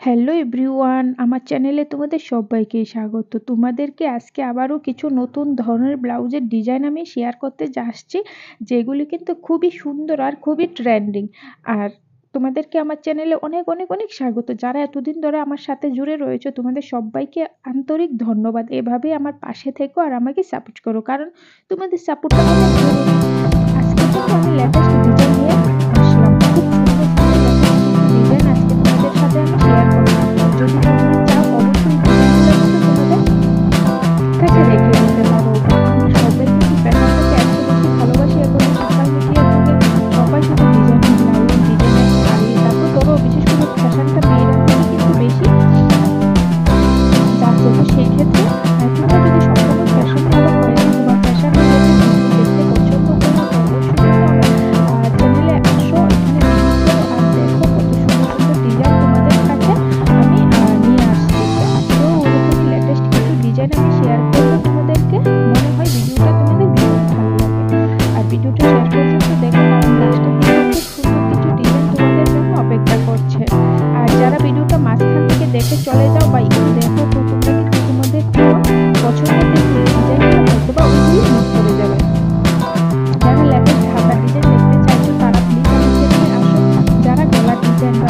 Hello everyone, আমার চ্যানেলে তোমাদের সবাইকে স্বাগত। তোমাদেরকে আজকে আবারও কিছু নতুন ধরনের ব্লাউজের ডিজাইন আমি শেয়ার করতে আসছি, যেগুলি কিন্তু খুবই সুন্দর আর খুবই ট্রেন্ডিং। আর তোমাদেরকে আমার চ্যানেলে অনেক অনেক অনেক স্বাগত। যারা এতদিন ধরে আমার সাথে জুড়ে রয়েছে, তোমাদের সবাইকে আন্তরিক ধন্যবাদ। এভাবে আমার পাশে থেকো আর আমাকে সাপোর্ট করো, কারণ তোমাদের সাপোর্টটা অনেক জরুরি। আজকে কিন্তু আমি লেটেস্ট ডিজাইন নিয়ে আসলাম, খুব সুন্দর সুন্দর ডিজাইন আজকে তোমাদের সাথে আমি শেয়ার করব। যদি তোমরা চাও অবশ্যই ডিজাইনগুলো কিন্তু তোমাদের কাছে রেখে দিতে পারো। আমরা সবাই কিন্তু ফ্যাশনটাকে এত বেশি ভালোবাসি, এখন সোশ্যাল মিডিয়া যুগে সবাই শুধু ডিজাইনের ব্লাউজ, ডিজাইনের শাড়ি, তারপর ধরো বিশেষ করে ফ্যাশনটা মেয়েরা থেকে কিন্তু বেশি যাচ্ছে। তো সেই ক্ষেত্রে তোমরা যদি সবসময় ফ্যাশন ফলো করে থাকো বা ফ্যাশন দেখতে পছন্দ করো, তো অবশ্যই কিন্তু আমার চ্যানেলে আসো, এখানে ভিজিট করো আর দেখো কত সুন্দর সুন্দর ডিজাইন তোমাদের কাছে আমি নিয়ে আসছি। তো আজকেও ওরকমই লেটেস্ট কিছু ডিজাইন আমি শেয়ার করবো তোমাদেরকে। মনে হয় ভিডিওটা তোমাদের ভীষণ ভালো লাগবে, আর ভিডিওটা শেষ পর্যন্ত দেখো, কারণ লাস্টের দিকে খুব সুন্দর কিছু ডিজাইন তোমাদের জন্য অপেক্ষা করছে। আর যারা ভিডিওটা মাঝখান থেকে দেখে চলে যাও বা একটু দেখো, তো তোমরা কিন্তু তোমাদের পছন্দের যে ডিজাইনগুলো হয়তো বা ওইগুলি মিস করে যাবে। যারা লেটেস্ট হাতা ডিজাইন দেখতে চাইছো তারা প্লিজ আমার চ্যানেলে আসো। যারা গলার ডিজাইন বা